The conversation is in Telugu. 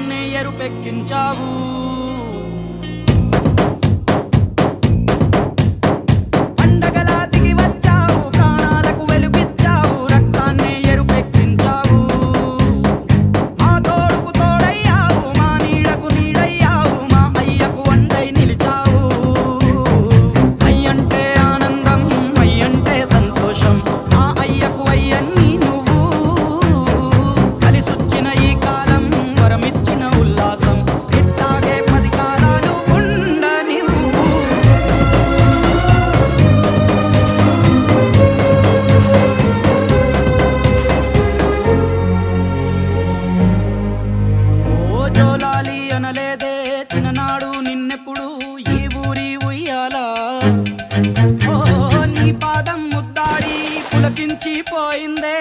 రక్తాన్ని ఎరుపెక్కించావు. పండగలా దిగి వచ్చావు, ప్రాణాలకు వెలుగిచ్చావు, రక్తాన్ని ఎరుపెక్కించావు. మా తోడుకు తోడయ్యావు, మా నీడకు నీడయ్యావు, మా అయ్యకు అండై నిలిచావు. అయ్యంటే ఆనందం, అయ్యంటే సంతోషం, మా అయ్యకు అయ్యన్ని నువ్వు. కలిసొచ్చిన ఈ కాలం వరమిచ్చిన ఉల్లాసం, ఇట్టాగే 10 కాలాలు ఉండనివ్వు. ఓ జోలాలి అనలేదే చిన్ననాడు నిన్నెప్పుడు ఈ ఊరి ఉయ్యాలా. ఓ నీ పాదం ముద్దాడి పులకించిపోయిందే